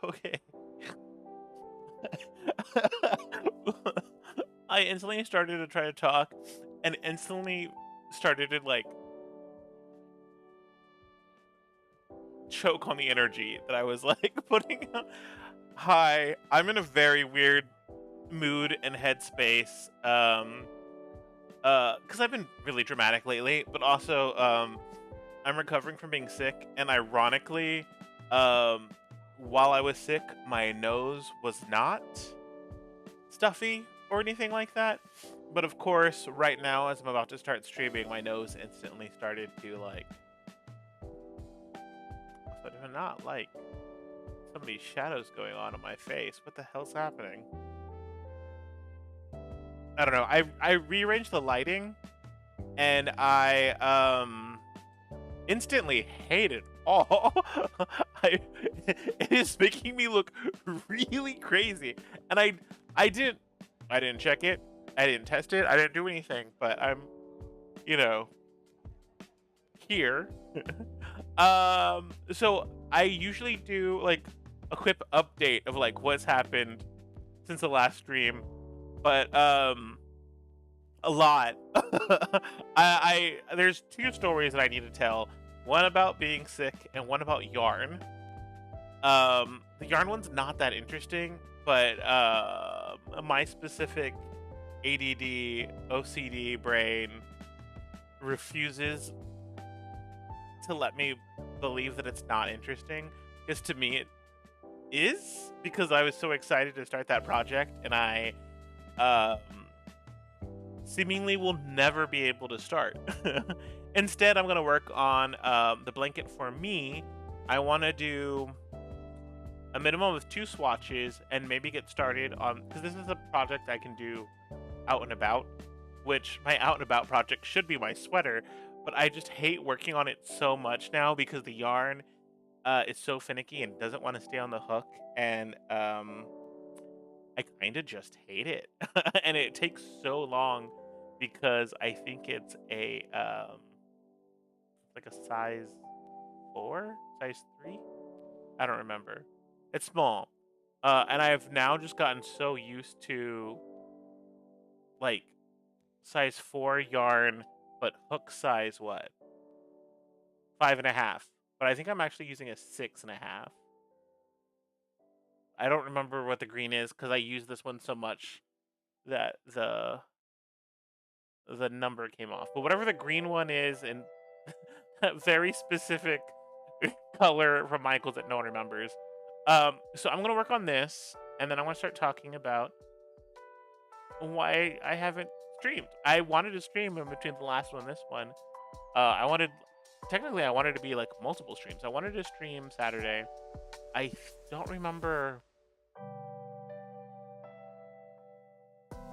Okay. I instantly started to try to talk and instantly started to like choke on the energy that I was like putting out. Hi, I'm in a very weird mood and headspace. Because I've been really dramatic lately, but also I'm recovering from being sick, and ironically, um, while I was sick, my nose was not stuffy or anything like that. But of course, right now, as I'm about to start streaming, my nose instantly started to like. So I do not like some of these shadows going on my face. What the hell's happening? I don't know. I rearranged the lighting, and I instantly hate it all. I, it is making me look really crazy, and I didn't I didn't check it, I didn't test it, I didn't do anything, but I'm you know here. So I usually do like a quick update of like what's happened since the last stream, but a lot. There's two stories that I need to tell. One about being sick and one about yarn. The yarn one's not that interesting, but my specific ADD OCD brain refuses to let me believe that it's not interesting. Because to me it is, because I was so excited to start that project, and I um seemingly will never be able to start. Instead, I'm going to work on the blanket for me. I want to do a minimum of 2 swatches and maybe get started on, because this is a project I can do out and about, which my out and about project should be my sweater, but I just hate working on it so much now because the yarn is so finicky and doesn't want to stay on the hook, and I kind of just hate it. And it takes so long because I think it's a like a size 4, size 3. I don't remember. It's small. And I've now just gotten so used to like size 4 yarn, but hook size what? 5.5. But I think I'm actually using a 6.5. I don't remember what the green is because I use this one so much that the number came off. But whatever the green one is, and that very specific color from Michaels that no one remembers. So I'm gonna work on this, and then I'm gonna start talking about why I haven't streamed. I wanted to stream in between the last one and this one. I wanted, technically, I wanted to be like multiple streams. I wanted to stream Saturday. I don't remember.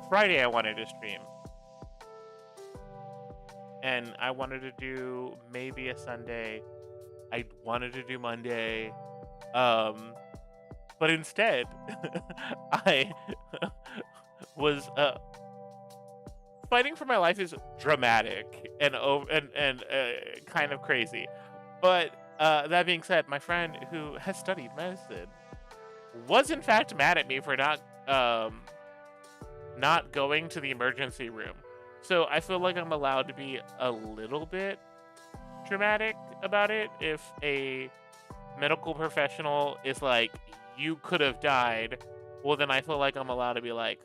Friday I wanted to stream, and I wanted to do maybe a Sunday. I wanted to do Monday. Um, but instead, I was fighting for my life is dramatic and kind of crazy. But that being said, my friend who has studied medicine was in fact mad at me for not going to the emergency room. So I feel like I'm allowed to be a little bit dramatic about it if a medical professional is like, you could have died. Well, then I feel like I'm allowed to be like,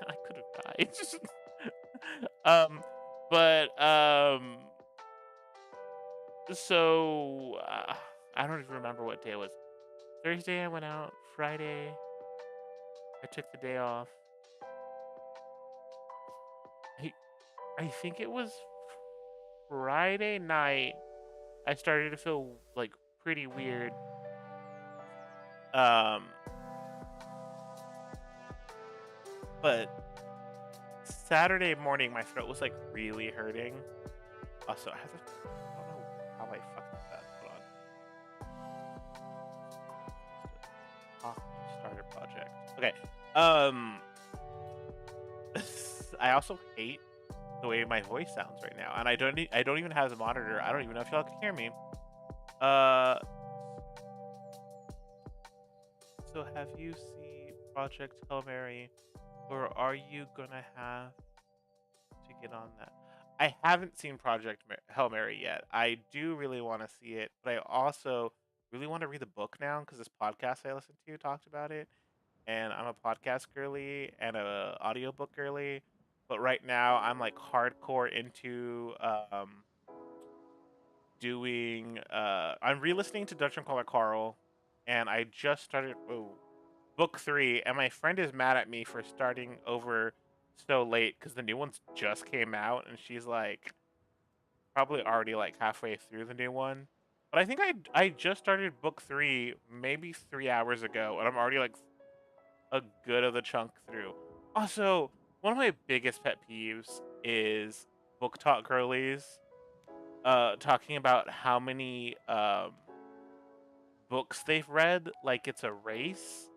I could have died. um, but so I don't even remember what day it was. Thursday I went out. Friday I took the day off. I I think it was Friday night I started to feel like pretty weird. Um, but Saturday morning my throat was like really hurting. Also, I don't know how I fucked up that. Hold on. Starter project. Okay. Um, I also hate the way my voice sounds right now, and I don't even have the monitor. I don't even know if y'all can hear me. Uh, So have you seen Project Hail Mary, or are you gonna have to get on that? I haven't seen Hail Mary yet. I do really want to see it, but I also really want to read the book now because this podcast I listened to talked about it, and I'm a podcast girly and a audiobook girly. But right now I'm like hardcore into doing I'm re-listening to Dungeon Crawler Carl, and I just started book 3, and my friend is mad at me for starting over so late because the new ones just came out, and she's like probably already like halfway through the new one. But I think I just started book 3 maybe 3 hours ago, and I'm already like a good of the chunk through. Also, one of my biggest pet peeves is book talk girlies talking about how many books they've read like it's a race.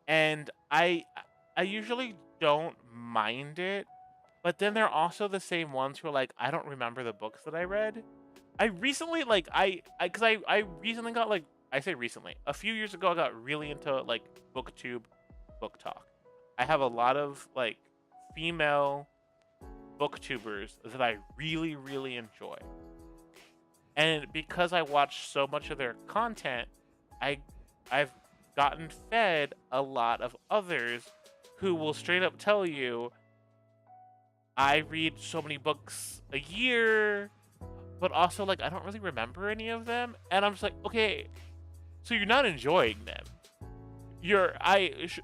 And I usually don't mind it, but then they're also the same ones who are like, I don't remember the books that I read. I recently like because I recently got like, I say recently, a few years ago I got really into like booktube book talk. I have a lot of like female booktubers that I really really enjoy. And because I watch so much of their content, I I've gotten fed a lot of others who will straight up tell you I read so many books a year, but also like I don't really remember any of them, and I'm just like, okay, so you're not enjoying them.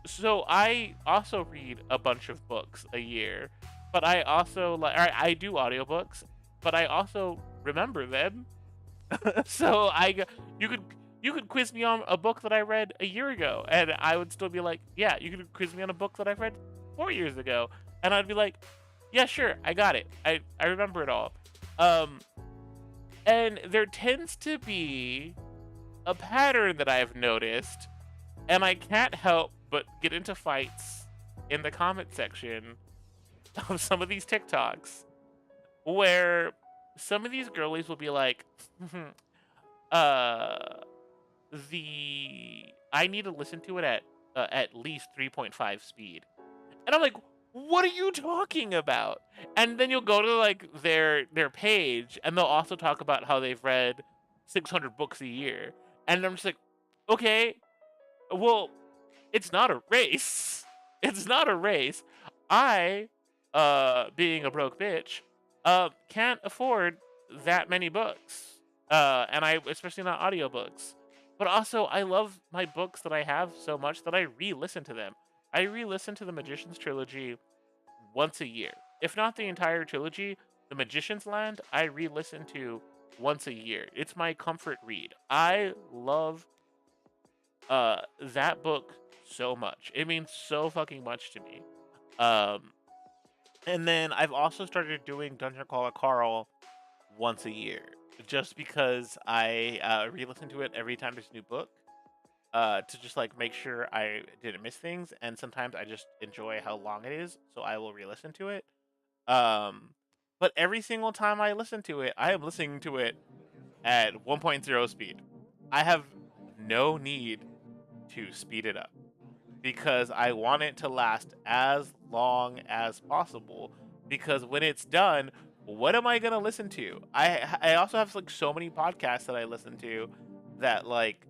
So I also read a bunch of books a year, but I also I do audiobooks, but I also remember them. So you could you could quiz me on a book that I read a year ago, and I would still be like, yeah. You could quiz me on a book that I've read 4 years ago, and I'd be like, yeah, sure, I got it. I remember it all. Um, and there tends to be a pattern that I've noticed, and I can't help but get into fights in the comment section of some of these TikToks where some of these girlies will be like, uh, I need to listen to it at least 3.5 speed. And I'm like, what are you talking about? And then you'll go to like their page, and they'll also talk about how they've read 600 books a year. And I'm just like, okay, well, it's not a race. It's not a race. I, being a broke bitch, can't afford that many books. And I especially not audiobooks. But also, I love my books that I have so much that I re-listen to them. I re-listen to the Magician's Trilogy once a year. If not the entire trilogy, the Magician's Land, I re-listen to once a year. It's my comfort read. I love that book so much. It means so fucking much to me. Um, and then I've also started doing Dungeon Crawler Carl once a year, just because I re-listen to it every time there's a new book, to just like make sure I didn't miss things. And sometimes I just enjoy how long it is, so I will re-listen to it. Um, but every single time I listen to it, I am listening to it at 1.0 speed. I have no need to speed it up because I want it to last as long as possible. Because when it's done, what am I gonna listen to? I also have like so many podcasts that I listen to that like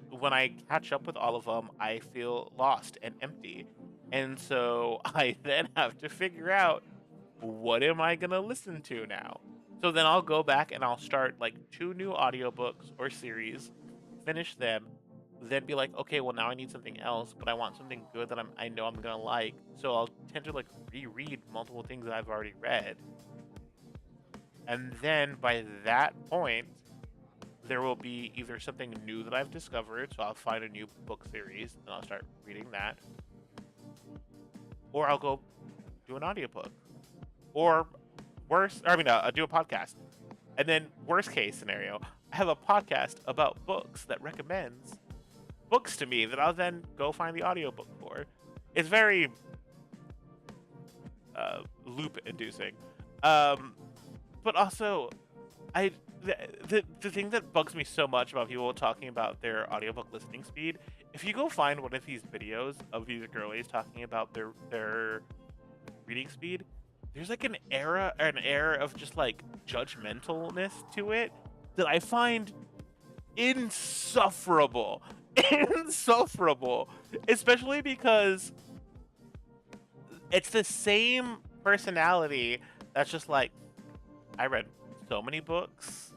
when I catch up with all of them, I feel lost and empty, and so I then have to figure out what am I gonna listen to now. So then I'll go back and I'll start like 2 new audiobooks or series, finish them, then be like, okay, well now I need something else, but I want something good that I know I'm gonna like. So I'll tend to like reread multiple things that I've already read. And then by that point, there will be either something new that I've discovered, so I'll find a new book series and I'll start reading that, or I'll go do an audiobook, or worse, or I mean, do a podcast. And then worst case scenario, I have a podcast about books that recommends books to me that I'll then go find the audiobook for. It's very loop inducing. But also, the thing that bugs me so much about people talking about their audiobook listening speed, if you go find one of these videos of these girlies talking about their reading speed, there's like an air of just like judgmentalness to it that I find insufferable. Insufferable. Especially because it's the same personality that's just like, I read so many books.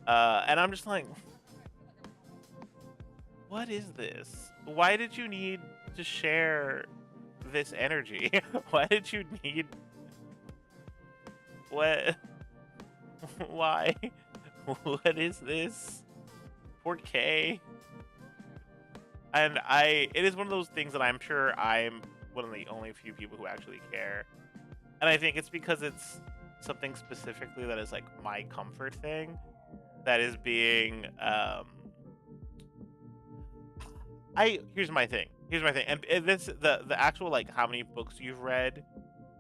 And I'm just like, what is this? Why did you need to share this energy? Why did you need what? Why? What is this? 4K? And it is one of those things that I'm sure I'm one of the only few people who actually care. And I think it's because it's something specifically that is like my comfort thing that is being here's my thing. And this the actual like how many books you've read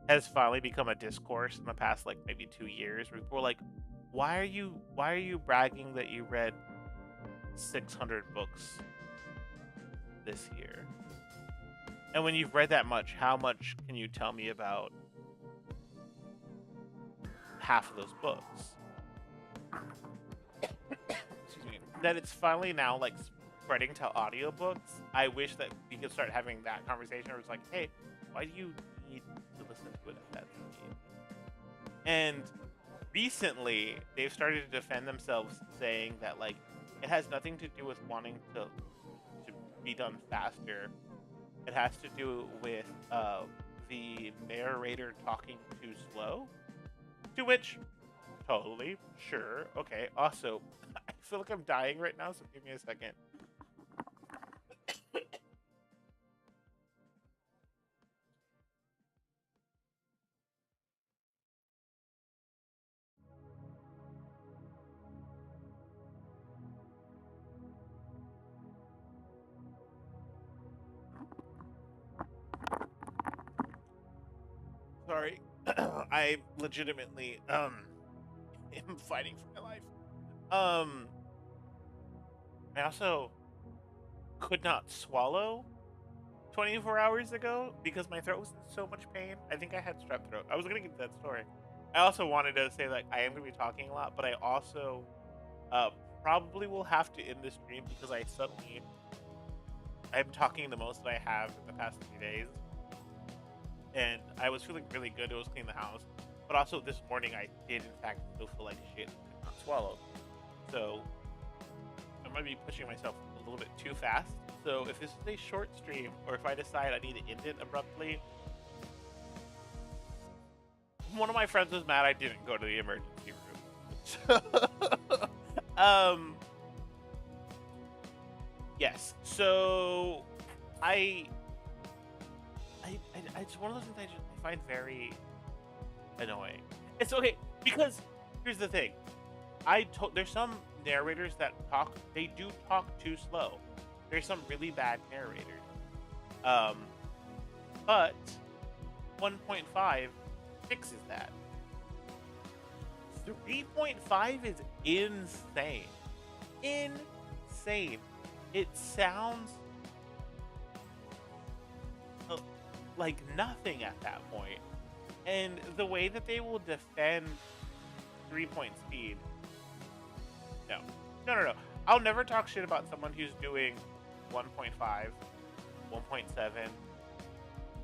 has finally become a discourse in the past like maybe 2 years where people are like, why are you bragging that you read 600 books this year? And when you've read that much, how much can you tell me about half of those books? Excuse me. That it's finally now like spreading to audiobooks. I wish that we could start having that conversation where it's like, hey, why do you need to listen to it at that speed? And recently they've started to defend themselves saying that like it has nothing to do with wanting to be done faster. It has to do with the narrator talking too slow. To which, totally, sure, okay. Also, I feel like I'm dying right now, so give me a second. Sorry, I legitimately am fighting for my life. Um, I also could not swallow 24 hours ago because my throat was in so much pain. I think I had strep throat. I was gonna get to that story. I also wanted to say that I am gonna be talking a lot, but I also uh, probably will have to end this stream because I'm talking the most that I have in the past 3 days, and I was feeling really good. It was clean the house, but also this morning I did in fact still feel like shit and could not swallow. So I might be pushing myself a little bit too fast. So if this is a short stream, or if I decide I need to end it abruptly, one of my friends was mad I didn't go to the emergency room. Yes. So it's one of those things I find very annoying. It's okay because here's the thing. There's some narrators that they do talk too slow. There's some really bad narrators. But 1.5 fixes that. 3.5 is insane. Insane. It sounds like nothing at that point. And the way that they will defend 3-point speed, no. I'll never talk shit about someone who's doing 1.5, 1.7.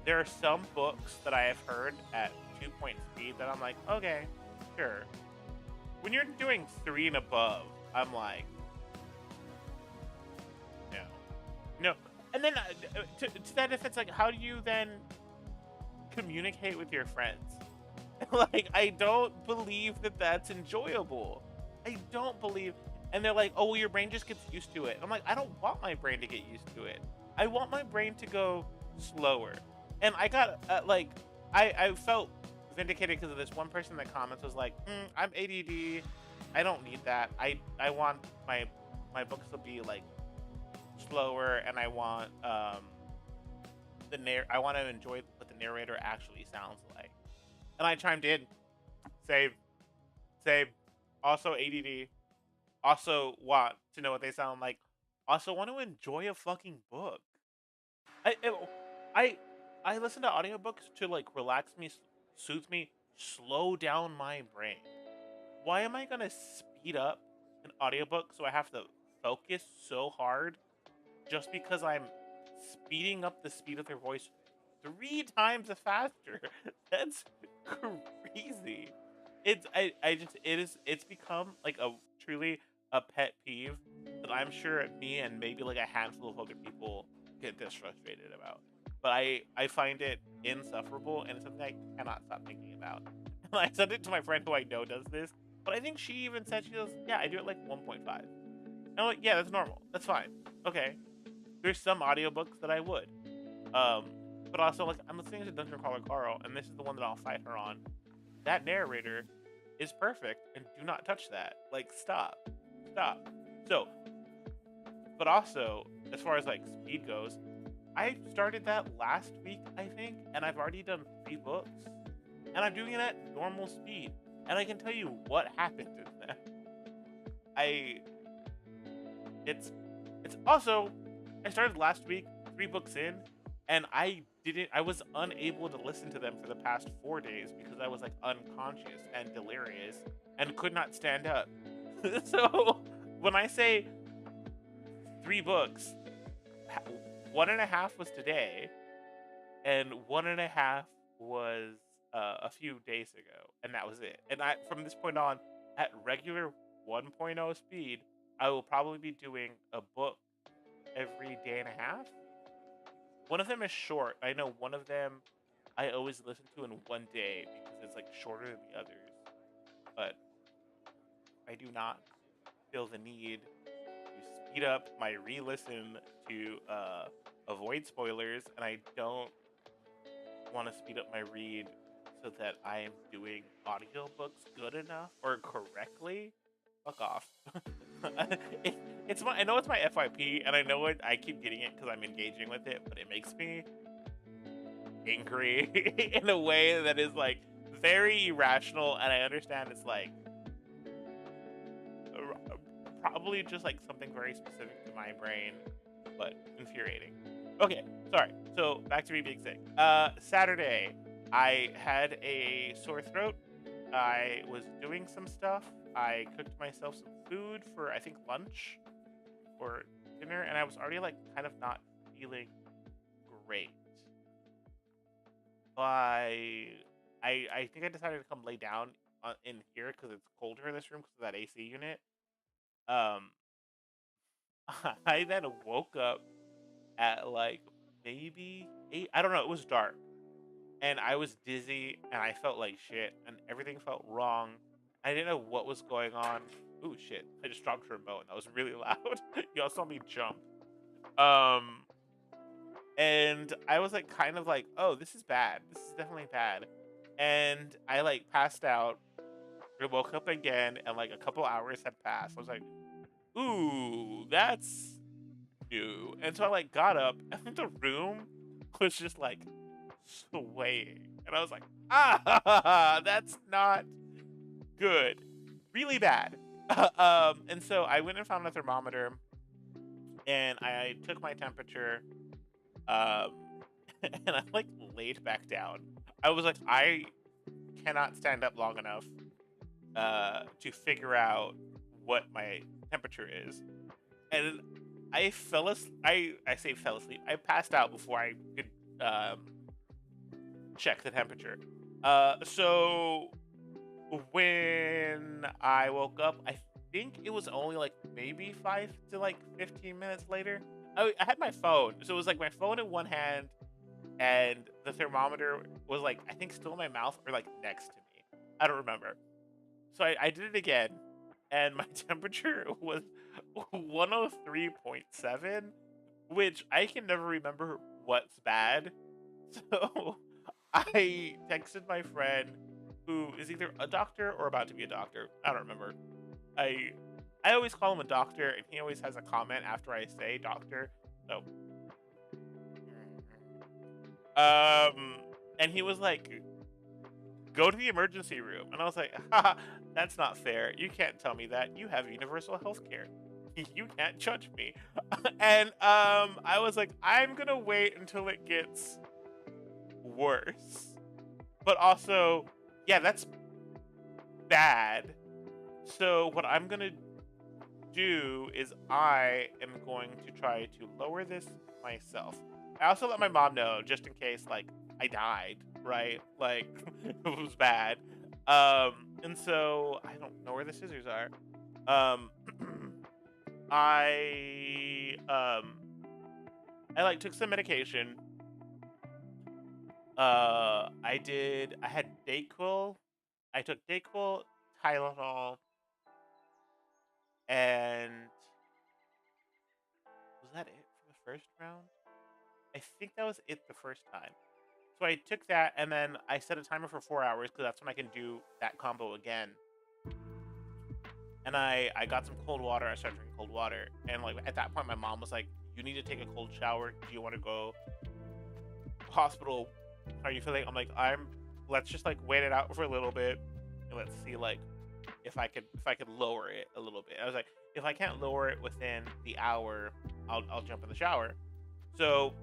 There are some books that I have heard at 2-point speed that I'm like, okay, sure. When you're doing 3 and above, I'm like, no. And then to that defense, like, how do you then communicate with your friends? Like, I don't believe that that's enjoyable. I don't believe. And they're like, oh, well, your brain just gets used to it. I'm like, I don't want my brain to get used to it. I want my brain to go slower. And I got, I felt vindicated because of this one person in the comments was like, I'm ADD. I don't need that. I want my books to be, like, slower, and I want, I want to enjoy what the narrator actually sounds like. And I chimed in. Same. Also ADD. Also want to know what they sound like. Also want to enjoy a fucking book. I I I listen to audiobooks to like relax me, soothe me, slow down my brain. Why am I gonna speed up an audiobook so I have to focus so hard just because I'm speeding up the speed of their voice 3 times faster? That's crazy. It's become like a truly a pet peeve that I'm sure me and maybe like a handful of other people get this frustrated about. But I find it insufferable and it's something I cannot stop thinking about. And I sent it to my friend who I know does this, but I think she even said she goes, "Yeah, I do it like 1.5." And I'm like, "Yeah, that's normal. That's fine. Okay." There's some audiobooks that I would. Um, but also like I'm listening to Dungeon Crawler Carl, and this is the one that I'll fight her on. That narrator is perfect, and do not touch that. Like, stop, stop. So, but also as far as like speed goes, I started that last week, I think, and I've already done 3 books, and I'm doing it at normal speed. And I can tell you what happened in that. I it's also I started last week, 3 books in, and I was unable to listen to them for the past 4 days because I was like unconscious and delirious and could not stand up. So when I say 3 books, 1.5 was today, and 1.5 was a few days ago, and that was it. And I from this point on, at regular 1.0 speed, I will probably be doing a book every day and a half. One of them is short. I know one of them I always listen to in one day because it's like shorter than the others. But I do not feel the need to speed up my re-listen to avoid spoilers, and I don't want to speed up my read so that I am doing audiobooks good enough or correctly. Fuck off. it, it's my I know it's my FYP, and I know it. I keep getting it because I'm engaging with it, but it makes me angry in a way that is like very irrational, and I understand it's like probably just like something very specific to my brain, but infuriating. Okay, sorry. So back to me being sick. Saturday, I had a sore throat. I was doing some stuff. I cooked myself some food for I think lunch or dinner, and I was already like kind of not feeling great. I think I decided to come lay down in here because it's colder in this room because of that AC unit. Um, I then woke up at like maybe 8. I don't know. It was dark, and I was dizzy, and I felt like shit, and everything felt wrong. I didn't know what was going on. Ooh, shit! I just dropped a remote, and that was really loud. Y'all saw me jump. Um, and I was like, kind of like, oh, this is bad. This is definitely bad. And I like passed out. I woke up again, and like a couple hours had passed. I was like, ooh, that's new. And so I like got up, and the room was just like swaying, and I was like, ah, that's not good, really bad. And so I went and found a thermometer, and I took my temperature, um, and I like laid back down. I was like, I cannot stand up long enough to figure out what my temperature is, and I fell asleep. I say fell asleep. I passed out before I could check the temperature. So when I woke up, I think it was only like maybe 5 to like 15 minutes later. I had my phone, so it was like my phone in one hand, and the thermometer was like I think still in my mouth or like next to me. I don't remember. So I did it again, and my temperature was 103.7, which I can never remember what's bad. So I texted my friend who is either a doctor or about to be a doctor. I don't remember. I I always call him a doctor, and he always has a comment after I say doctor. So and he was like, go to the emergency room. And I was like, haha, that's not fair. You can't tell me that. You have universal health care. You can't judge me. And I was like, I'm gonna wait until it gets worse. But also, yeah, that's bad. So what I'm gonna do is I am going to try to lower this myself. I also let my mom know just in case like I died, right? Like it was bad. And so I don't know where the scissors are. Um I I like took some medication. I had Dayquil. I took Dayquil, Tylenol, and was that it for the first round? I think that was it the first time. So I took that and then I set a timer for 4 hours because that's when I can do that combo again. And I got some cold water. I started drinking cold water, and like at that point, my mom was like, "You need to take a cold shower. Do you want to go hospital? How are you feeling?" I'm like, Let's just like wait it out for a little bit, and let's see like if I could lower it a little bit. I was like, if I can't lower it within the hour, I'll jump in the shower. So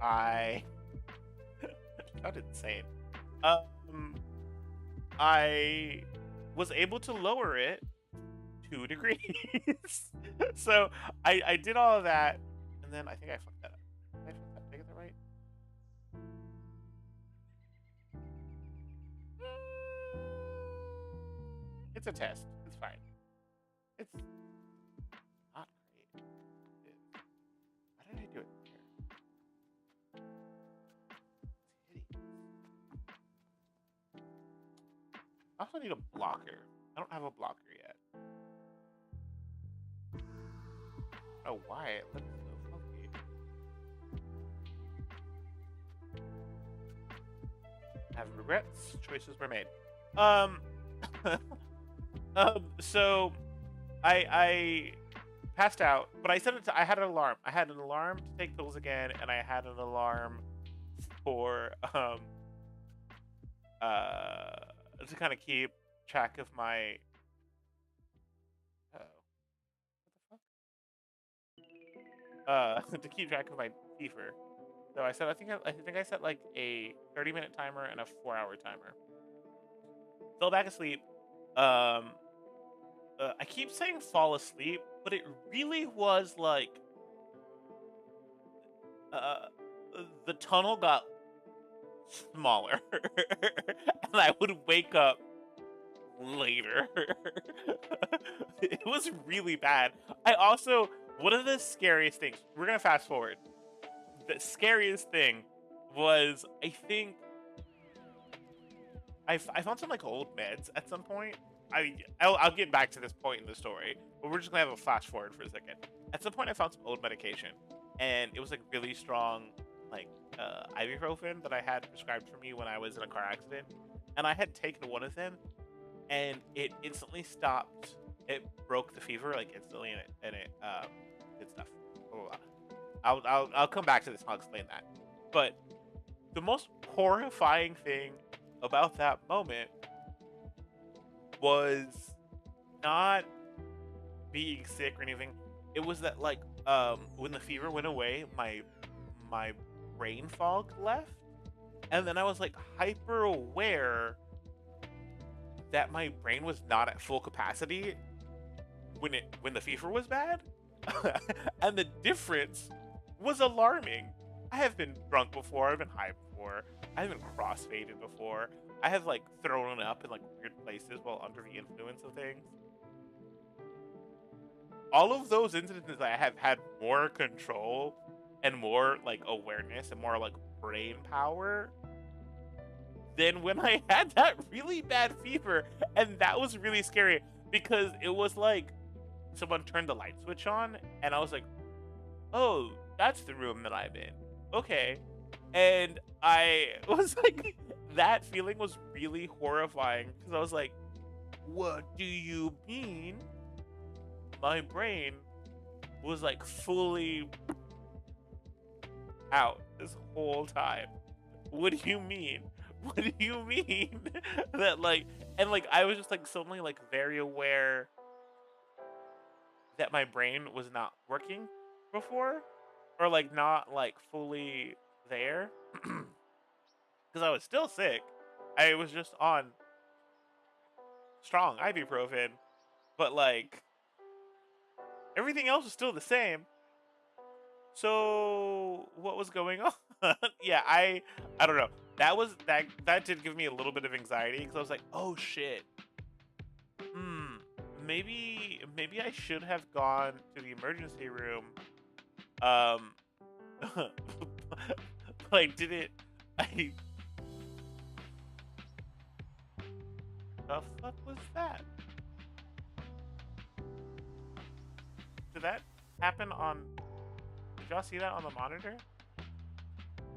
I that's insane. I was able to lower it 2 degrees. So I did all of that, and then I think I fucked that up. Did I fuck that? Did I get that right? It's a test. It's fine. It's not great. Why did I do it here? It's hideous. I also need a blocker. I don't have a blocker yet. Oh, why it looks so funky. Have regrets. Choices were made. So I passed out, but I set it to, I had an alarm. I had an alarm to take pills again, and I had an alarm for to kind of keep track of my to keep track of my fever. So I think I set like a 30-minute timer and a 4-hour timer. Fell back asleep. I keep saying fall asleep, but it really was like uh, the tunnel got smaller, and I would wake up later. It was really bad. I also one of the scariest things. We're gonna fast forward. The scariest thing was I think I found some like old meds at some point. I'll get back to this point in the story, but we're just gonna have a flash forward for a second. At some point, I found some old medication, and it was like really strong, like ibuprofen that I had prescribed for me when I was in a car accident, and I had taken one of them, and it instantly stopped. It broke the fever like instantly, and it did stuff. Blah, blah, blah. I'll come back to this. And I'll explain that. But the most horrifying thing about that moment was not being sick or anything. It was that like when the fever went away, my brain fog left, and then I was like hyper aware that my brain was not at full capacity when the fever was bad. And the difference was alarming. I have been drunk before, I've been high before, I've been crossfaded before, I have like thrown up in like weird places while under the influence of things. All of those instances I have had more control and more like awareness and more like brain power than when I had that really bad fever. And that was really scary because it was like someone turned the light switch on and I was like, oh, that's the room that I'm in. Okay. And I was like, that feeling was really horrifying because I was like, what do you mean? My brain was like fully out this whole time. What do you mean? what do you mean? That like, and like I was just like suddenly like very aware that my brain was not working before, or like not like fully there, because I was still sick. I was just on strong ibuprofen, but like everything else was still the same. So what was going on? Yeah, I don't know. That did give me a little bit of anxiety because I was like, oh shit. Hmm. Maybe I should have gone to the emergency room. Um. Like, did it? I. The fuck was that? Did that happen on? Did y'all see that on the monitor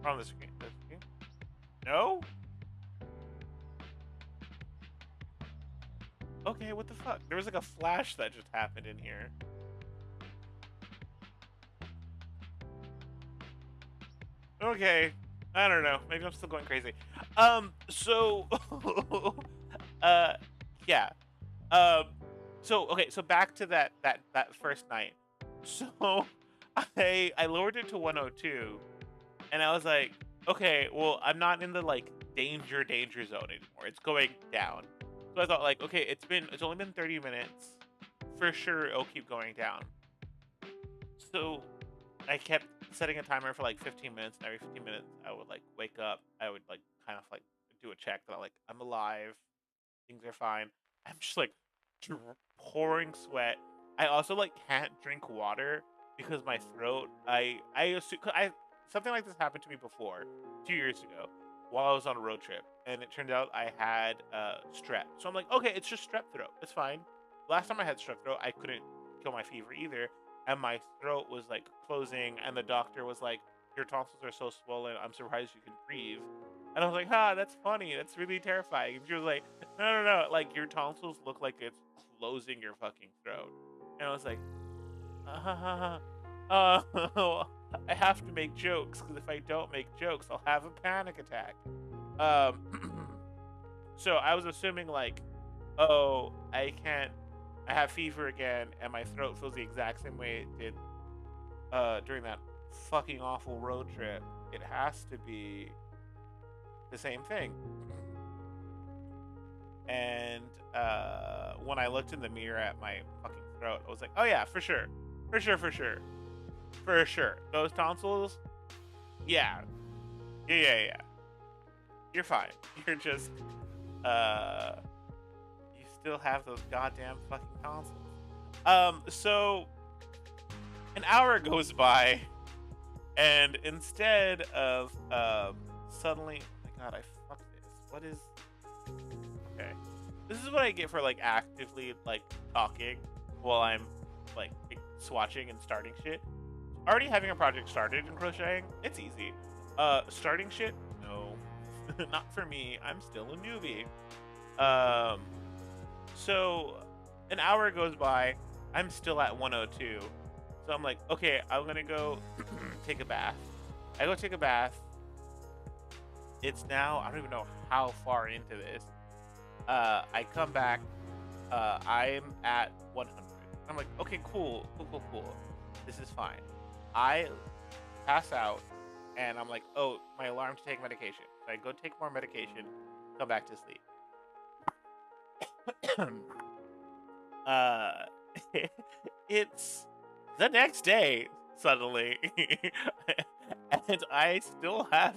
or on the screen? The screen? No. Okay, what the fuck? There was like a flash that just happened in here. Okay. I don't know. Maybe I'm still going crazy. So uh yeah. Um so okay, so back to that first night. So I lowered it to 102 and I was like, okay, well, I'm not in the like danger zone anymore. It's going down. So I thought like, okay, it's only been 30 minutes. For sure it'll keep going down. So I kept setting a timer for like 15 minutes, and every 15 minutes I would like wake up. I would like kind of like do a check that like I'm alive, things are fine. I'm just like pouring sweat. I also like can't drink water because my throat. I assume I something like this happened to me before 2 years ago while I was on a road trip, and it turned out I had strep. So I'm like, okay, it's just strep throat. It's fine. Last time I had strep throat, I couldn't kill my fever either, and my throat was like closing, and the doctor was like, "Your tonsils are so swollen. I'm surprised you can breathe." And I was like, "Ha, that's funny. That's really terrifying." And she was like, "No, no, no. Like your tonsils look like it's closing your fucking throat." And I was like, uh, I have to make jokes because if I don't make jokes, I'll have a panic attack. Um, so I was assuming like, oh, I can't. I have fever again, and my throat feels the exact same way it did during that fucking awful road trip. It has to be the same thing. And when I looked in the mirror at my fucking throat, I was like, oh yeah, for sure, for sure, for sure, for sure. Those tonsils, yeah, yeah, yeah, yeah. You're fine. You're just uh, you still have those goddamn fucking tonsils. So an hour goes by, and instead of suddenly, oh my god, I fucked this. What is okay? This is what I get for like actively like talking while I'm like swatching and starting shit. Already having a project started in crocheting, it's easy. Starting shit, no, not for me. I'm still a newbie. Um, so an hour goes by, I'm still at 102. So I'm like, okay, I'm gonna go take a bath. I go take a bath. It's now, I don't even know how far into this. I come back. I'm at 100. I'm like, okay, cool, cool, cool, cool. This is fine. I pass out, and I'm like, oh, my alarm to take medication. So I go take more medication, come back to sleep. uh, it's the next day suddenly, and I still have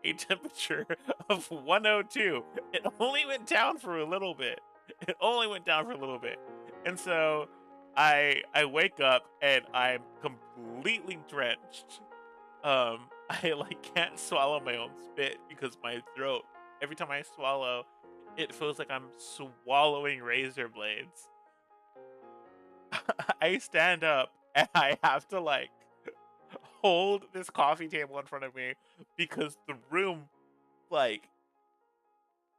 a temperature of 102. It only went down for a little bit. It only went down for a little bit, and so I wake up and I'm completely drenched. I like can't swallow my own spit because my throat. Every time I swallow, it feels like I'm swallowing razor blades. I stand up and I have to like hold this coffee table in front of me because the room, like,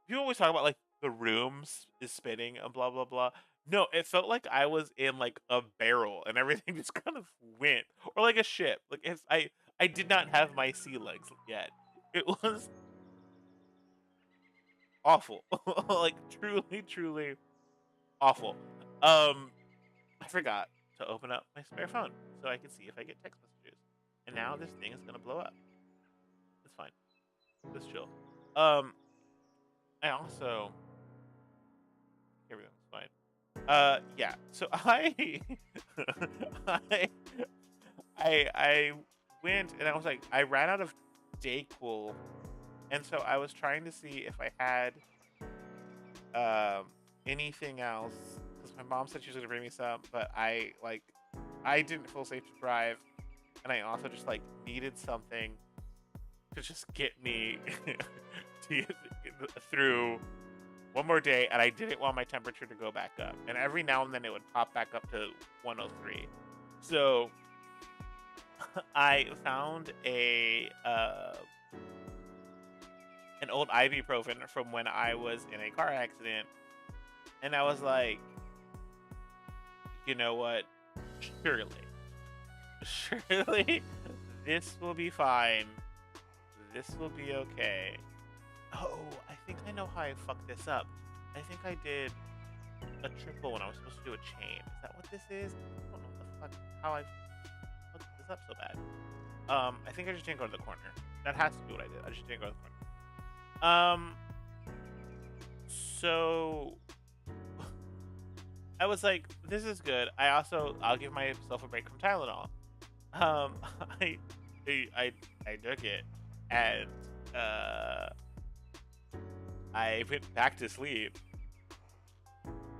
people always talk about like the rooms is spinning and blah blah blah. No, it felt like I was in like a barrel and everything just kind of went, or like a ship. Like if I did not have my sea legs yet. It was awful. Like truly, truly awful. Um, I forgot to open up my spare phone so I can see if I get text messages. And now this thing is gonna blow up. It's fine. Let's chill. Um, I also everything's fine. Yeah. So I I went and I was like, I ran out of Dayquil, and so I was trying to see if I had um anything else because my mom said she was gonna bring me some, but I didn't feel safe to drive, and I also just like needed something to just get me to, through one more day, and I didn't want my temperature to go back up. And every now and then it would pop back up to 103. So I found an old ibuprofen from when I was in a car accident, and I was like, you know what? Surely, surely, this will be fine. This will be okay. Oh, I think I know how I fucked this up. I think I did a triple when I was supposed to do a chain. Is that what this is? I don't know what the fuck, how I fucked this up so bad. I think I just didn't go to the corner. That has to be what I did. I just didn't go to the corner. So I was like, this is good. I'll give myself a break from Tylenol. Um, I, I took it, and I went back to sleep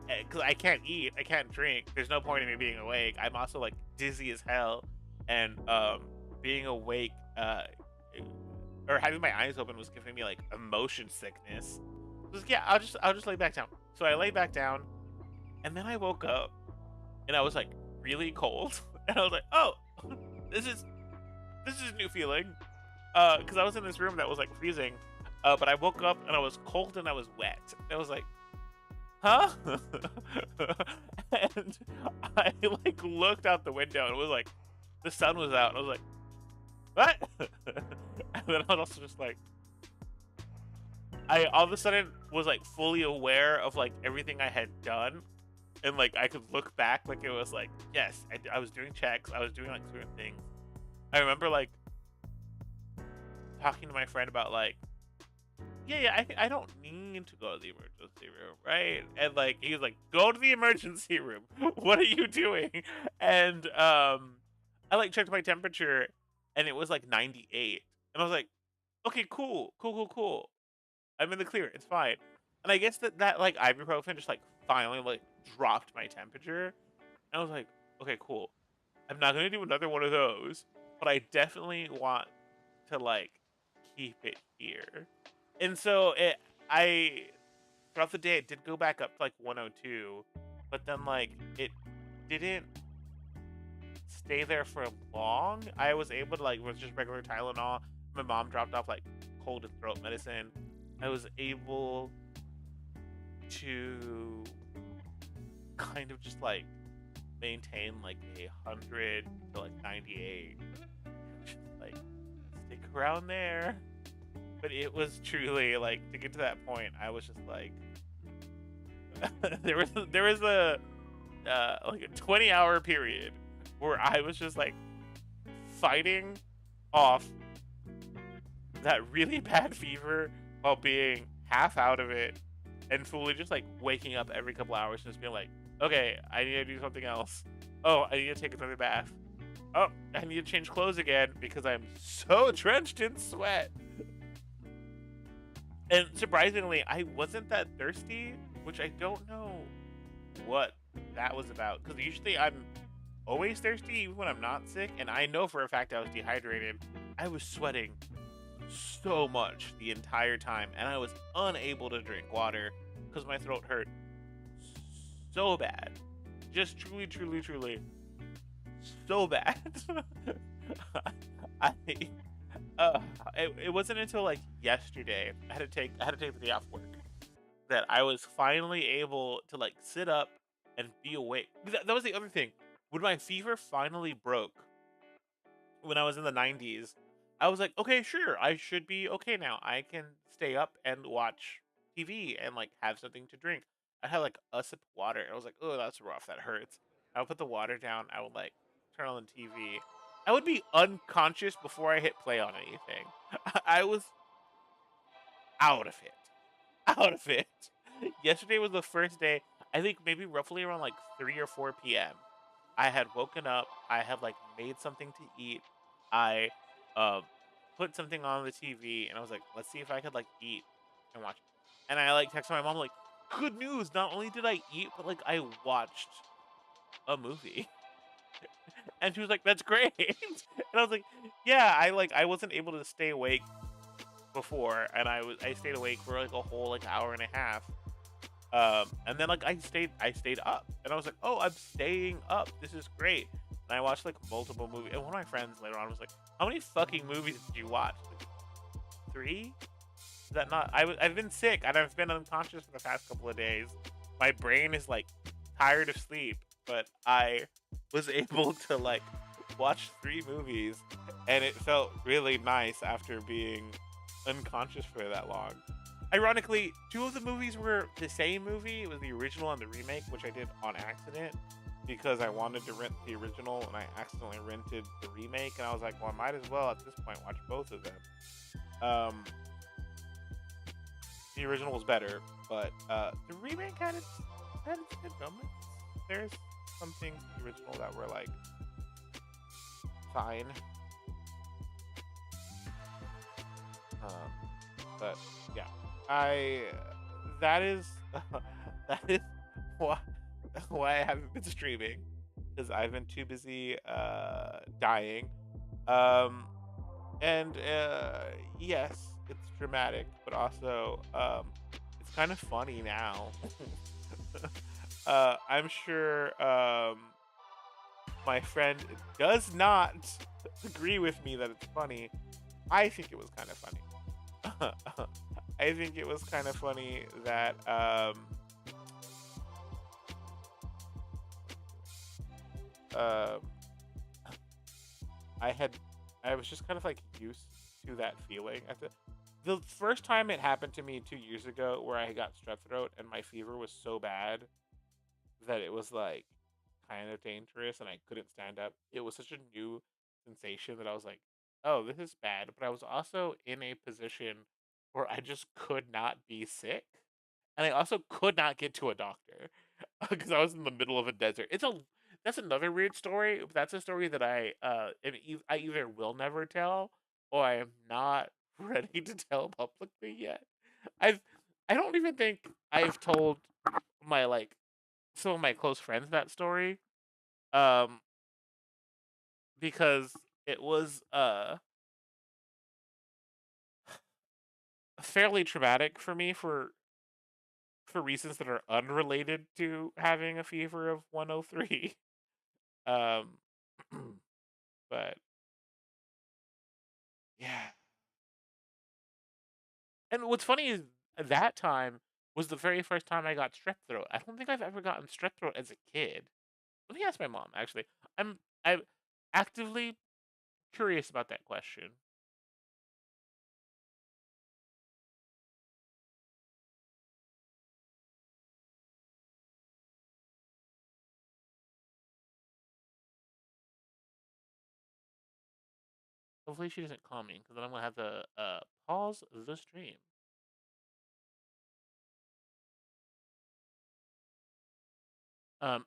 because I can't eat, I can't drink. There's no point in me being awake. I'm also like dizzy as hell, and being awake or having my eyes open was giving me like emotion sickness. Yeah, I'll just lay back down. So I lay back down, and then I woke up, and I was like really cold, and I was like, oh, this is a new feeling, because I was in this room that was like freezing, but I woke up and I was cold and I was wet. I was like, huh? And I like looked out the window and it was like the sun was out. And I was like, what? And then I was also just like, I all of a sudden was like fully aware of like everything I had done, and like I could look back like it was like, yes, I was doing checks, I was doing like certain things. I remember like talking to my friend about like, yeah, I don't need to go to the emergency room, right? And like he was like, go to the emergency room. What are you doing? And I like checked my temperature, and it was like 98, and I was like, okay, cool. I'm in the clear. It's fine. And I guess that like ibuprofen just like finally like dropped my temperature, and I was like, okay, cool. I'm not gonna do another one of those, but I definitely want to like keep it here. And so I throughout the day it did go back up to like 102, but then like it didn't stay there for long. I was able to like with just regular Tylenol. My mom dropped off like cold and throat medicine. I was able to kind of just like maintain like 100 to like 98, just like stick around there. But it was truly like to get to that point. I was just like, there was a like a 20-hour period where I was just like fighting off that really bad fever while being half out of it, and fully just like waking up every couple hours and just being like, okay, I need to do something else. Oh, I need to take another bath. Oh, I need to change clothes again because I'm so drenched in sweat. And surprisingly, I wasn't that thirsty, which I don't know what that was about. Because usually I'm always thirsty even when I'm not sick, and I know for a fact I was dehydrated. I was sweating so much the entire time, and I was unable to drink water because my throat hurt so bad. Just truly so bad. I it wasn't until like yesterday I had to take the day off work that I was finally able to like sit up and be awake. That was the other thing. When my fever finally broke when I was in the 90s, I was like, okay, sure, I should be okay now. I can stay up and watch TV and like have something to drink. I had like a sip of water and I was like, oh, that's rough. That hurts. I would put the water down. I would like turn on the TV. I would be unconscious before I hit play on anything. I was out of it. Out of it. Yesterday was the first day, I think maybe roughly around like 3 or 4 p.m. I had woken up, I had like made something to eat. I uh put something on the TV and I was like, let's see if I could like eat and watch. And I like texted my mom like, good news, not only did I eat, but like I watched a movie. And she was like, that's great. And I was like, yeah, I wasn't able to stay awake before and I stayed awake for like a whole like hour and a half. And then like I stayed up, and I was like, oh, I'm staying up. This is great. And I watched like multiple movies. And one of my friends later on was like, how many fucking movies did you watch? Like, 3? Is that not? I've been sick and I've been unconscious for the past couple of days. My brain is like tired of sleep, but I was able to like watch 3 movies, and it felt really nice after being unconscious for that long. Ironically, 2 of the movies were the same movie. It was the original and the remake, which I did on accident because I wanted to rent the original and I accidentally rented the remake. And I was like, well, I might as well at this point watch both of them. Um, the original was better, but the remake had its good moments. There's some things in the original that were like fine. Um, but yeah, I that is that is why why I haven't been streaming because I've been too busy dying. Um, and yes, it's dramatic, but also it's kind of funny now. I'm sure my friend does not agree with me that it's funny. I think it was kind of funny. I think it was kind of funny that um, I had I was just kind of like used to that feeling. The first time it happened to me 2 years ago, where I got strep throat and my fever was so bad that it was like kind of dangerous and I couldn't stand up. It was such a new sensation that I was like, "Oh, this is bad." But I was also in a position where I just could not be sick, and I also could not get to a doctor because I was in the middle of a desert. That's another weird story. But that's a story that I either will never tell or I am not ready to tell publicly yet. I've I don't even think I've told my like some of my close friends that story um because it was fairly traumatic for me for reasons that are unrelated to having a fever of 103. um but yeah. And what's funny is that time was the very first time I got strep throat. I don't think I've ever gotten strep throat as a kid. Let me ask my mom actually. I'm actively curious about that question. Hopefully she doesn't call me because then I'm gonna have to pause the stream. Um,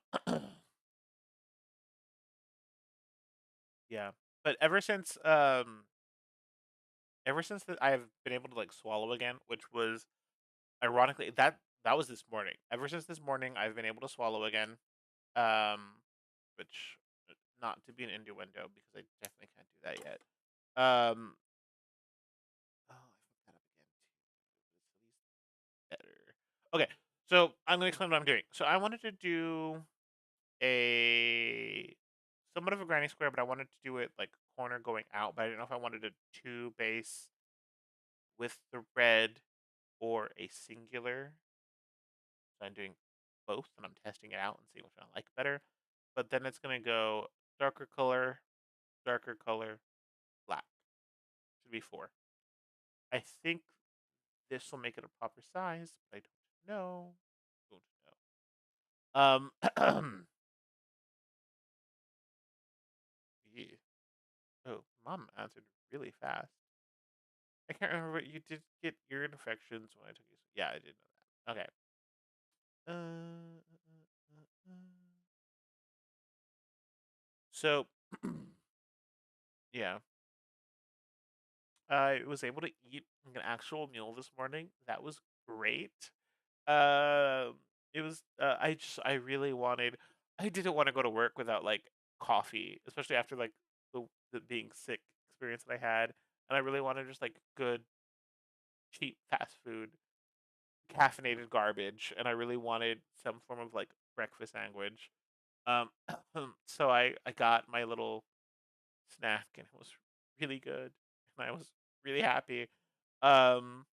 yeah, but ever since that I've been able to like swallow again, which was ironically that was this morning. Ever since this morning, I've been able to swallow again. Um, which not to be an innuendo because I definitely can't do that yet. Um, oh, I fucked that up again too. But it's at least better. Okay, so I'm gonna explain what I'm doing. So I wanted to do a somewhat of a granny square, but I wanted to do it like corner going out. But I didn't know if I wanted a two base with the red or a singular. So I'm doing both, and I'm testing it out and seeing which one I like better. But then it's gonna go darker color, black. Should be 4. I think this will make it a proper size, but I don't know. Don't know. Yeah. Oh, mom answered really fast. I can't remember what you did get ear infections when I took you. Yeah, I did know that. Okay. So, yeah, I was able to eat an actual meal this morning. That was great. It was. I really wanted. I didn't want to go to work without like coffee, especially after like the being sick experience that I had, and I really wanted just like good cheap fast food, caffeinated garbage, and I really wanted some form of like breakfast sandwich. Um, so I got my little snack, and it was really good, and I was really happy. Um,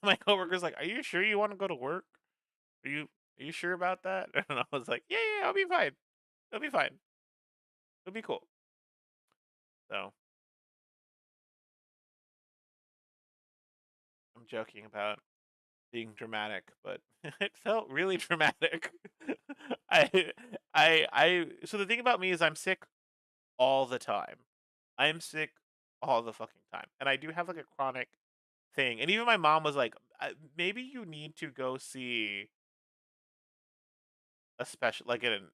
my coworker's like, "Are you sure you want to go to work? Are you are you sure about that?" And I was like, "Yeah, yeah, I'll be fine. It'll be fine. It'll be cool." So I'm joking about being dramatic, but it felt really dramatic. I so the thing about me is I'm sick all the time. I am sick all the fucking time. And I do have like a chronic thing. And even my mom was like, maybe you need to go see a special like an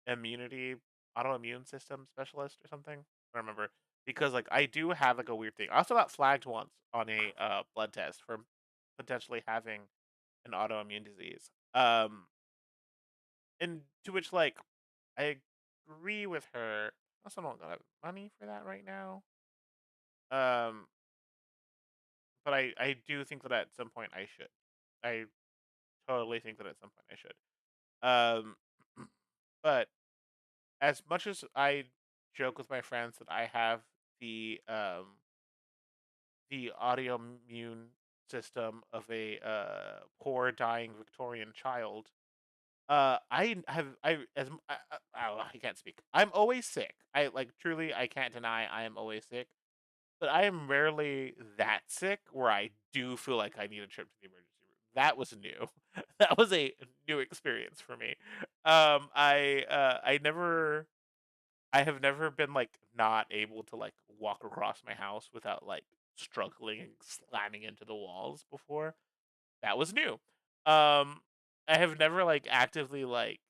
immunity autoimmune system specialist or something. I don't remember because like I do have like a weird thing. I also got flagged once on a blood test for potentially having an autoimmune disease. And to which like I agree with her. I also don't have money for that right now. Um, but I do think that at some point I should. I totally think that at some point I should. Um, but as much as I joke with my friends that I have the autoimmune system of a poor dying Victorian child, I have I as m- I can't speak. I'm always sick. I like truly I can't deny I am always sick. But I am rarely that sick where I do feel like I need a trip to the emergency room. That was new. That was a new experience for me. I have never been like not able to like walk across my house without like struggling and slamming into the walls before. That was new. Um, I have never like actively like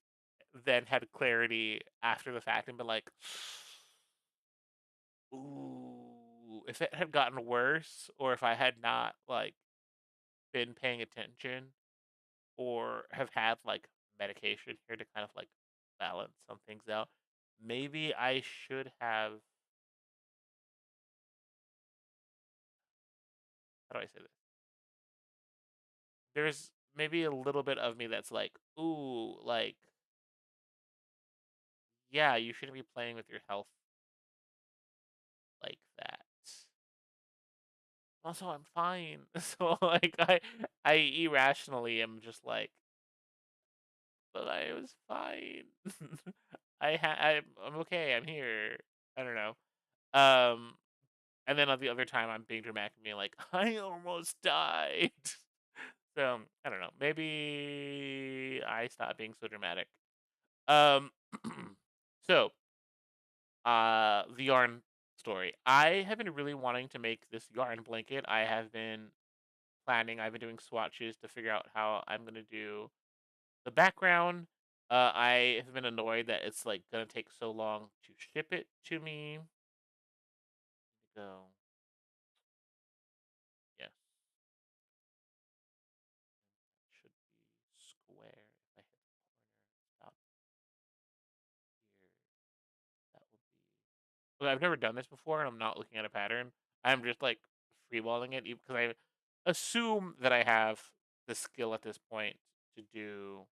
then had clarity after the fact and been like, ooh, if it had gotten worse, or if I had not like been paying attention, or have had like medication here to kind of like balance some things out, maybe I should have. How do I say this? There's maybe a little bit of me that's like, ooh, like, yeah, you shouldn't be playing with your health like that. Also, I'm fine. So like I irrationally am just like, but I was fine. I'm okay. I'm here. I don't know. Um, and then on the other time, I'm being dramatic and being like, I almost died. So I don't know. Maybe I stop being so dramatic. Um, so the yarn story. I have been really wanting to make this yarn blanket. I have been planning. I've been doing swatches to figure out how I'm gonna do the background. I have been annoyed that it's like gonna take so long to ship it to me. So yes, should be square. If I hit the corner, stop here. That will be. Well, I've never done this before, and I'm not looking at a pattern. I'm just like freeballing it because I assume that I have the skill at this point to do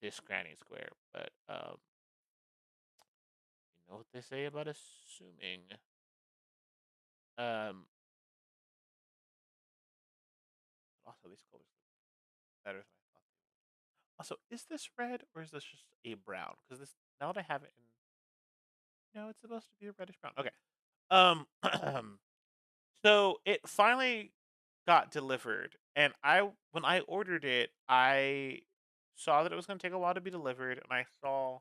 this granny square. But you know what they say about assuming. Um, Also these colors look better than I thought. Also, is this red or is this just a brown? Because this now that I have it in, no, it's supposed to be a reddish brown. Okay. Um, so it finally got delivered, and when I ordered it, I saw that it was gonna take a while to be delivered, and I saw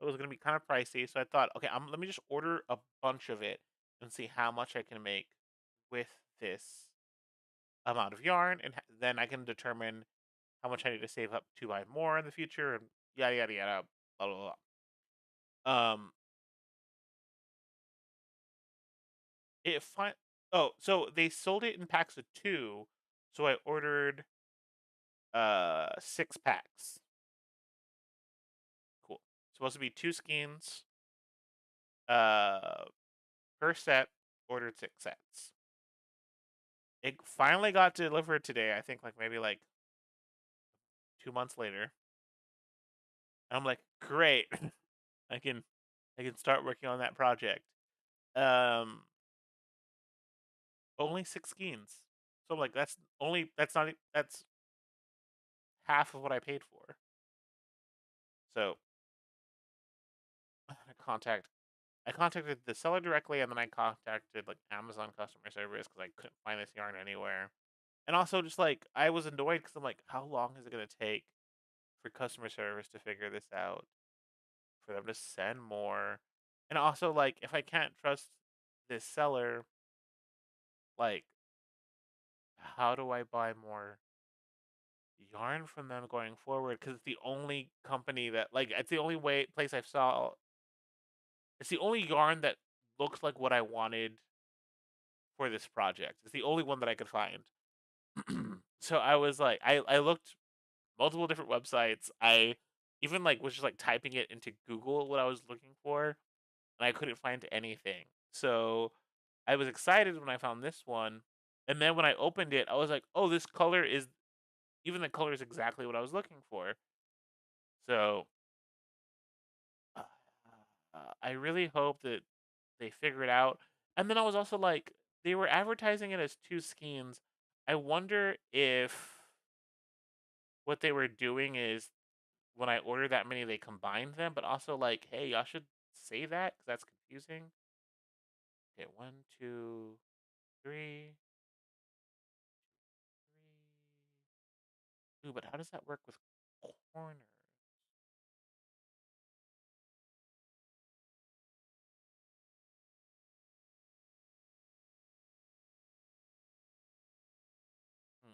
it was gonna be kind of pricey. So I thought, okay, let me just order a bunch of it and see how much I can make with this amount of yarn, and then I can determine how much I need to save up to buy more in the future, and yada yada yada, blah blah blah. It fin Oh, so they sold it in packs of 2, so I ordered, 6 packs. Cool. Supposed to be 2 skeins, uh, per set, ordered 6 sets. It finally got delivered today, I think, like, maybe, like, 2 months later. I'm like, "Great. I can I can start working on that project." Um, Only 6 skeins. So I'm like, that's not that's half of what I paid for. So, I contact I contacted the seller directly, and then I contacted like Amazon customer service because I couldn't find this yarn anywhere. And also, just like I was annoyed because I'm like, how long is it gonna take for customer service to figure this out? For them to send more, and also like if I can't trust this seller, like how do I buy more yarn from them going forward? Because it's the only company that like it's the only way place I saw. It's the only yarn that looks like what I wanted for this project. It's the only one that I could find. So I was like, I looked multiple different websites. I even like was just like typing it into Google what I was looking for, and I couldn't find anything. So I was excited when I found this one, and then when I opened it, I was like, oh, this color is even the color is exactly what I was looking for. So uh, I really hope that they figure it out. And then I was also like, they were advertising it as 2 skeins. I wonder if what they were doing is when I order that many, they combined them, but also like, hey, y'all should say that because that's confusing. Okay, one, two, three, three. Ooh, but how does that work with corners? Hmm.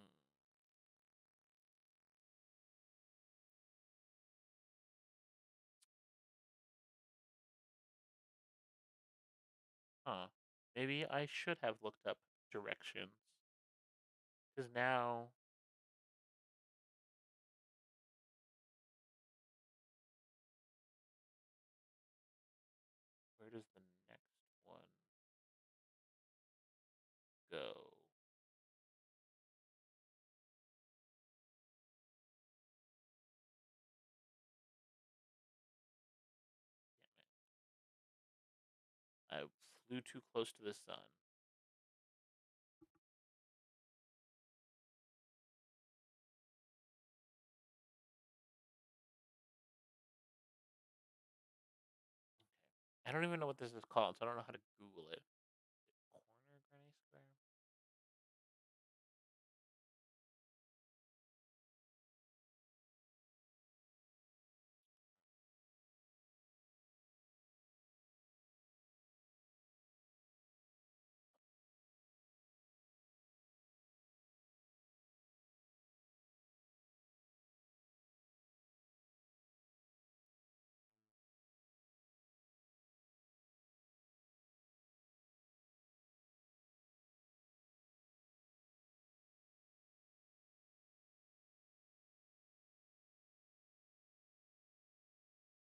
Huh. Maybe I should have looked up directions because now where does the next one go? Damn it. I flew too close to the sun. I don't even know what this is called, so I don't know how to Google it. Corner granny square?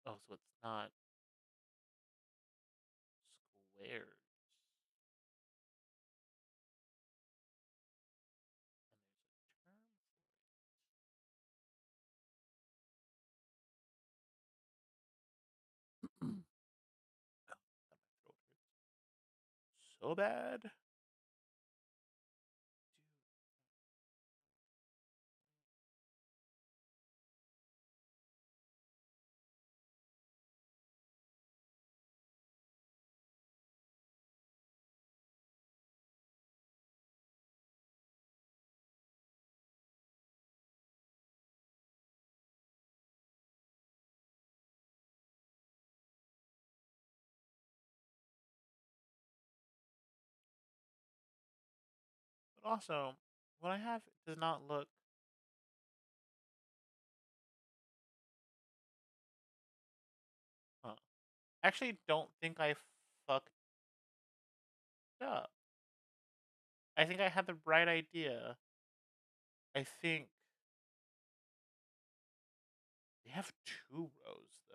Oh, so it's not squares. And there's a term for it. Oh, my throat hurts so bad. Also, what I have does not look. Huh. Actually, don't think I fucked up. I think I had the right idea. I think they have 2 rows though.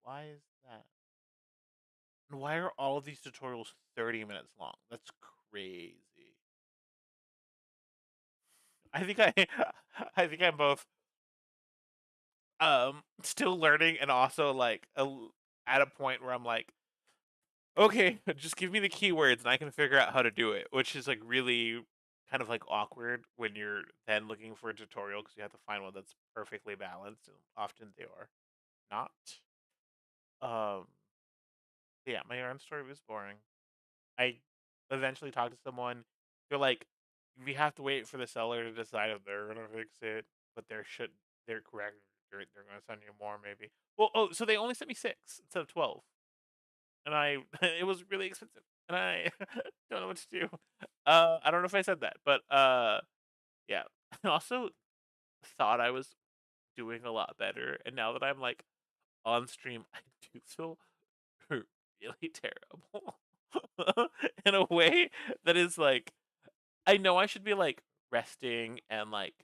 Why is that? And why are all of these tutorials 30 minutes long? That's crazy. I think I I think I'm both still learning and also like at a point where I'm like, okay, just give me the keywords and I can figure out how to do it, which is like really kind of like awkward when you're then looking for a tutorial because you have to find one that's perfectly balanced and often they are not. Um yeah, my yarn story was boring. I eventually talked to someone. They're like, we have to wait for the seller to decide if they're gonna fix it, but they're correct. They're gonna send you more maybe. Well, oh, so they only sent me 6 instead of 12, and I it was really expensive, and I don't know what to do. I don't know if I said that, but yeah. I also thought I was doing a lot better, and now that I'm like on stream, I do feel really terrible in a way that is like I know I should be like resting and like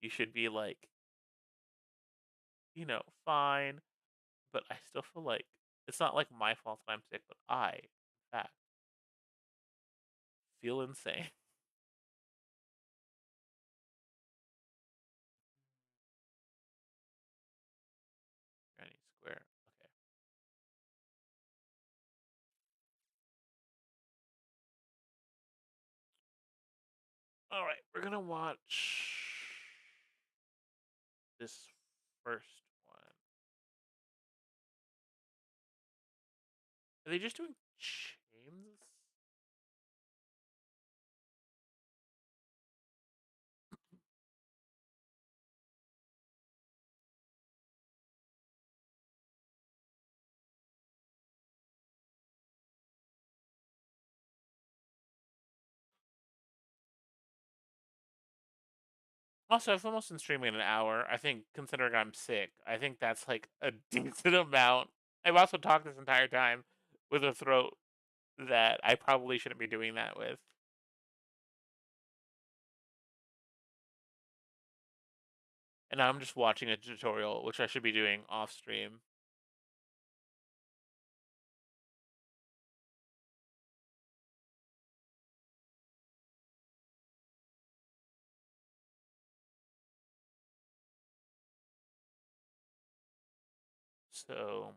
you should be like, fine, but I still feel like it's not like my fault that I'm sick, but I, in fact, feel insane. Granny Square. Okay. All right, we're gonna watch this first one. Are they just doing chains? Also, I've almost been streaming an hour. I think, considering I'm sick, I think that's like a decent amount. I've also talked this entire time with a throat that I probably shouldn't be doing that with. And now I'm just watching a tutorial, which I should be doing off stream. So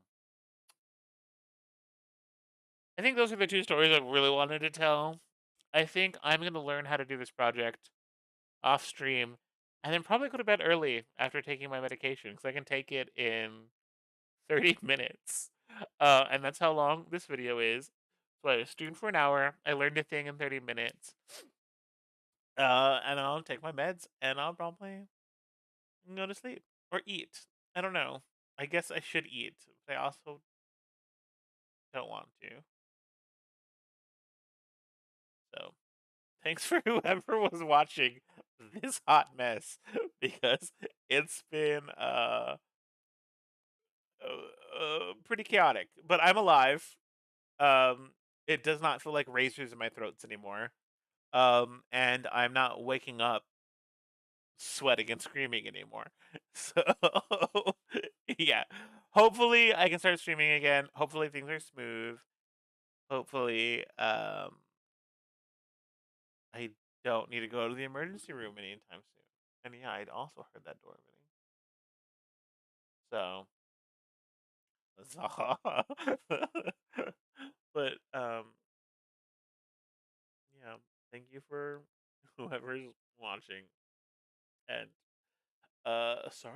I think those are the 2 stories I really wanted to tell. I think I'm gonna learn how to do this project off stream, and then probably go to bed early after taking my medication because I can take it in 30 minutes. And that's how long this video is. So I streamed for an hour. I learned a thing in 30 minutes. And I'll take my meds and I'll probably go to sleep or eat. I don't know. I guess I should eat, but I also don't want to. So thanks for whoever was watching this hot mess because it's been pretty chaotic. But I'm alive. It does not feel like razors in my throats anymore. And I'm not waking up sweating and screaming anymore. So yeah, hopefully I can start streaming again. Hopefully things are smooth. Hopefully, I don't need to go to the emergency room anytime soon. And yeah, I'd also heard that door opening. So, but yeah, thank you for whoever's watching, and sorry